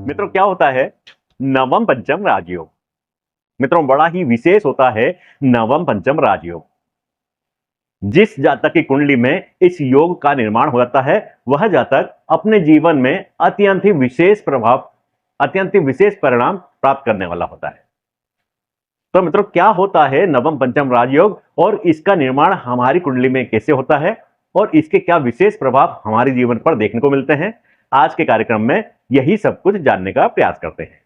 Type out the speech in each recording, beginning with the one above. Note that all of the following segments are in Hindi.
मित्रों, क्या होता है नवम पंचम राजयोग? मित्रों, बड़ा ही विशेष होता है नवम पंचम राजयोग। जिस जातक की कुंडली में इस योग का निर्माण हो जाता है, वह जातक अपने जीवन में अत्यंत ही विशेष प्रभाव, अत्यंत ही विशेष परिणाम प्राप्त करने वाला होता है। तो मित्रों, क्या होता है नवम पंचम राजयोग और इसका निर्माण हमारी कुंडली में कैसे होता है और इसके क्या विशेष प्रभाव हमारे जीवन पर देखने को मिलते हैं, आज के कार्यक्रम में यही सब कुछ जानने का प्रयास करते हैं।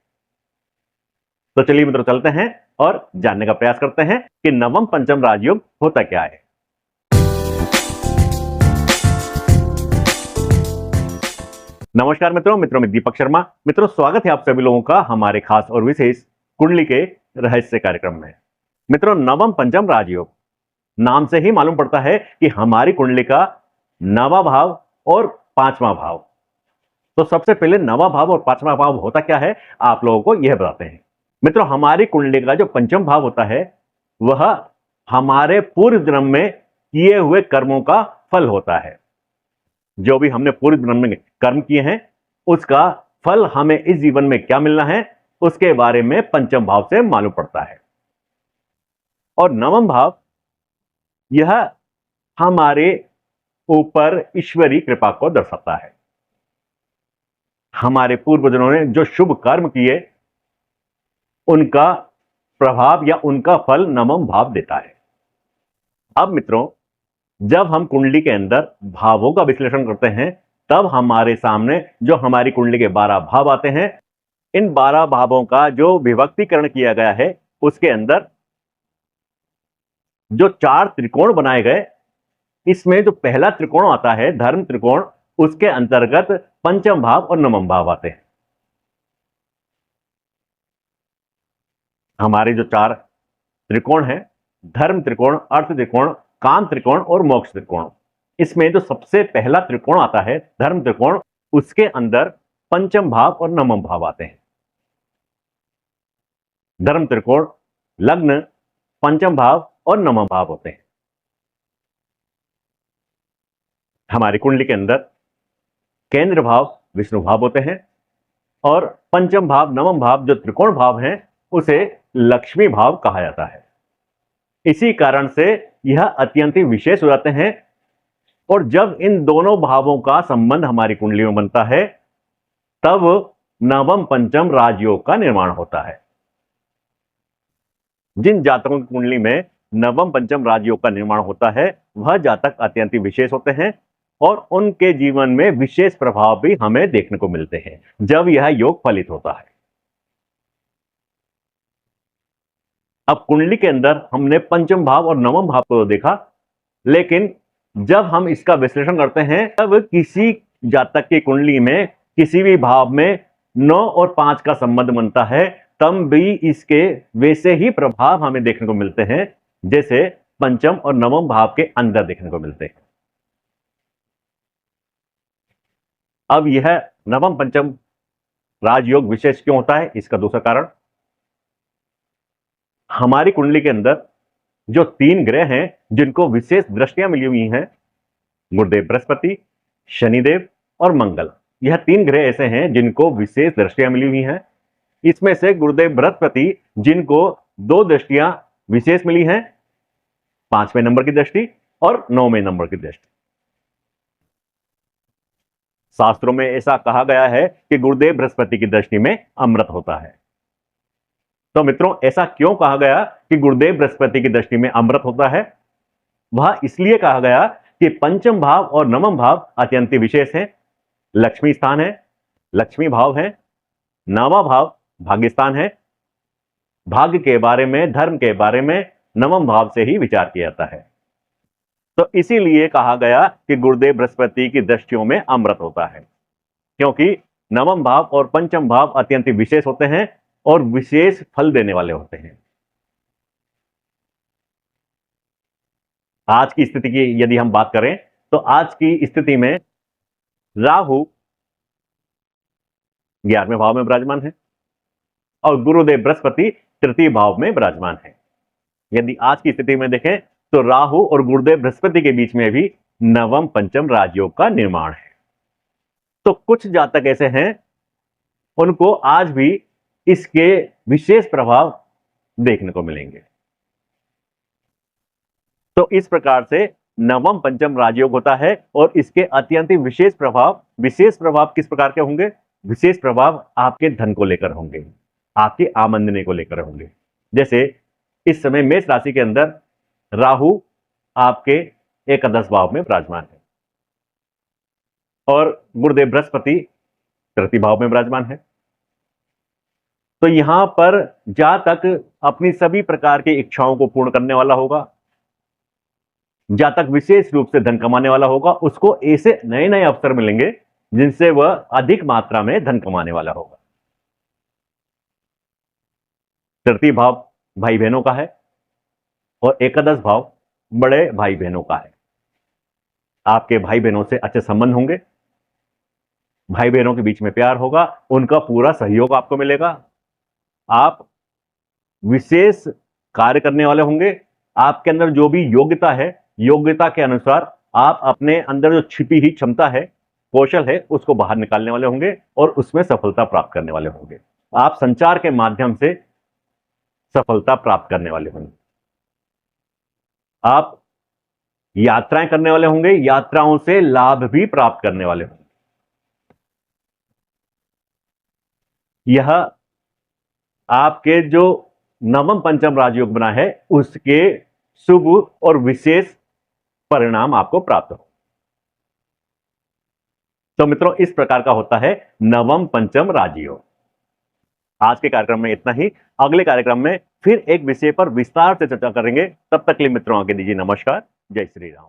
तो चलिए मित्रों, चलते हैं और जानने का प्रयास करते हैं कि नवम पंचम राजयोग होता क्या है। नमस्कार मित्रों, मैं दीपक शर्मा। मित्रों, स्वागत है आप सभी लोगों का हमारे खास और विशेष कुंडली के रहस्य कार्यक्रम में। मित्रों, नवम पंचम राजयोग नाम से ही मालूम पड़ता है कि हमारी कुंडली का नवा भाव और पांचवा भाव। तो सबसे पहले नवा भाव और पांचवा भाव होता क्या है, आप लोगों को यह बताते हैं। मित्रों, हमारी कुंडली का जो पंचम भाव होता है वह हमारे पूर्व जन्म में किए हुए कर्मों का फल होता है। जो भी हमने पूर्व जन्म में कर्म किए हैं उसका फल हमें इस जीवन में क्या मिलना है, उसके बारे में पंचम भाव से मालूम पड़ता है। और नवम भाव यह हमारे ऊपर ईश्वरीय कृपा को दर्शाता है। हमारे पूर्वजों ने जो शुभ कर्म किए उनका प्रभाव या उनका फल नवम भाव देता है। अब मित्रों, जब हम कुंडली के अंदर भावों का विश्लेषण करते हैं तब हमारे सामने जो हमारी कुंडली के 12 भाव आते हैं। इन 12 भावों का जो विभक्तिकरण किया गया है उसके अंदर जो 4 त्रिकोण बनाए गए, इसमें जो पहला त्रिकोण आता है धर्म त्रिकोण, उसके अंतर्गत पंचम भाव और नवम भाव आते हैं। हमारे जो 4 त्रिकोण हैं, धर्म त्रिकोण, अर्थ त्रिकोण, काम त्रिकोण और मोक्ष त्रिकोण, इसमें जो सबसे पहला त्रिकोण आता है धर्म त्रिकोण, उसके अंदर पंचम भाव और नवम भाव आते हैं। धर्म त्रिकोण लग्न, पंचम भाव और नवम भाव होते हैं। हमारी कुंडली के अंदर केंद्र भाव विष्णु भाव होते हैं और पंचम भाव नवम भाव जो त्रिकोण भाव हैं उसे लक्ष्मी भाव कहा जाता है। इसी कारण से यह अत्यंत ही विशेष हो जाते हैं। और जब इन दोनों भावों का संबंध हमारी कुंडली में बनता है तब नवम पंचम राजयोग का निर्माण होता है। जिन जातकों की कुंडली में नवम पंचम राजयोग का निर्माण होता है वह जातक अत्यंत ही विशेष होते हैं और उनके जीवन में विशेष प्रभाव भी हमें देखने को मिलते हैं जब यह योग फलित होता है। अब कुंडली के अंदर हमने पंचम भाव और नवम भाव को देखा, लेकिन जब हम इसका विश्लेषण करते हैं तब किसी जातक की कुंडली में किसी भी भाव में 9 और 5 का संबंध बनता है तब भी इसके वैसे ही प्रभाव हमें देखने को मिलते हैं जैसे पंचम और नवम भाव के अंदर देखने को मिलते हैं। अब यह नवम पंचम राजयोग विशेष क्यों होता है, इसका दूसरा कारण, हमारी कुंडली के अंदर जो 3 ग्रह हैं जिनको विशेष दृष्टियां मिली हुई हैं, गुरुदेव बृहस्पति, शनिदेव और मंगल, यह 3 ग्रह ऐसे हैं जिनको विशेष दृष्टियां मिली हुई हैं। इसमें से गुरुदेव बृहस्पति जिनको 2 दृष्टियां विशेष मिली हैं, 5वें नंबर की दृष्टि और 9वें नंबर की दृष्टि। शास्त्रों में ऐसा कहा गया है कि गुरुदेव बृहस्पति की दृष्टि में अमृत होता है। तो मित्रों, ऐसा क्यों कहा गया कि गुरुदेव बृहस्पति की दृष्टि में अमृत होता है? वह इसलिए कहा गया कि पंचम भाव और नवम भाव अत्यंत विशेष हैं, लक्ष्मी स्थान है, लक्ष्मी भाव है। नवा भाव भाग्य स्थान है। भाग्य के बारे में, धर्म के बारे में नवम भाव से ही विचार किया जाता है। तो इसीलिए कहा गया कि गुरुदेव बृहस्पति की दृष्टियों में अमृत होता है, क्योंकि नवम भाव और पंचम भाव अत्यंत विशेष होते हैं और विशेष फल देने वाले होते हैं। आज की स्थिति की यदि हम बात करें तो आज की स्थिति में राहु 11वें भाव में विराजमान है और गुरुदेव बृहस्पति तृतीय भाव में विराजमान है। यदि आज की स्थिति में देखें तो राहु और गुरुदेव बृहस्पति के बीच में भी नवम पंचम राजयोग का निर्माण है। तो कुछ जातक ऐसे हैं उनको आज भी इसके विशेष प्रभाव देखने को मिलेंगे। तो इस प्रकार से नवम पंचम राजयोग होता है और इसके अत्यंत विशेष प्रभाव किस प्रकार के होंगे? विशेष प्रभाव आपके धन को लेकर होंगे, आपकी आमदनी को लेकर होंगे। जैसे इस समय मेष राशि के अंदर राहु आपके एकादश भाव में विराजमान है और गुरुदेव बृहस्पति तृतीय भाव में विराजमान है। तो यहां पर जातक अपनी सभी प्रकार की इच्छाओं को पूर्ण करने वाला होगा, जातक विशेष रूप से धन कमाने वाला होगा, उसको ऐसे नए नए अवसर मिलेंगे जिनसे वह अधिक मात्रा में धन कमाने वाला होगा। तृतीय भाव भाई बहनों का है और एकादश भाव बड़े भाई बहनों का है। आपके भाई बहनों से अच्छे संबंध होंगे, भाई बहनों के बीच में प्यार होगा, उनका पूरा सहयोग आपको मिलेगा। आप विशेष कार्य करने वाले होंगे, आपके अंदर जो भी योग्यता है, योग्यता के अनुसार आप अपने अंदर जो छिपी हुई क्षमता है, कौशल है, उसको बाहर निकालने वाले होंगे और उसमें सफलता प्राप्त करने वाले होंगे। आप संचार के माध्यम से सफलता प्राप्त करने वाले होंगे। आप यात्राएं करने वाले होंगे, यात्राओं से लाभ भी प्राप्त करने वाले होंगे। यह आपके जो नवम पंचम राजयोग बना है उसके शुभ और विशेष परिणाम आपको प्राप्त हो। तो मित्रों, इस प्रकार का होता है नवम पंचम राजयोग। आज के कार्यक्रम में इतना ही। अगले कार्यक्रम में फिर एक विषय पर विस्तार से चर्चा करेंगे। तब तक के लिए मित्रों आगे दीजिए नमस्कार। जय श्री राम।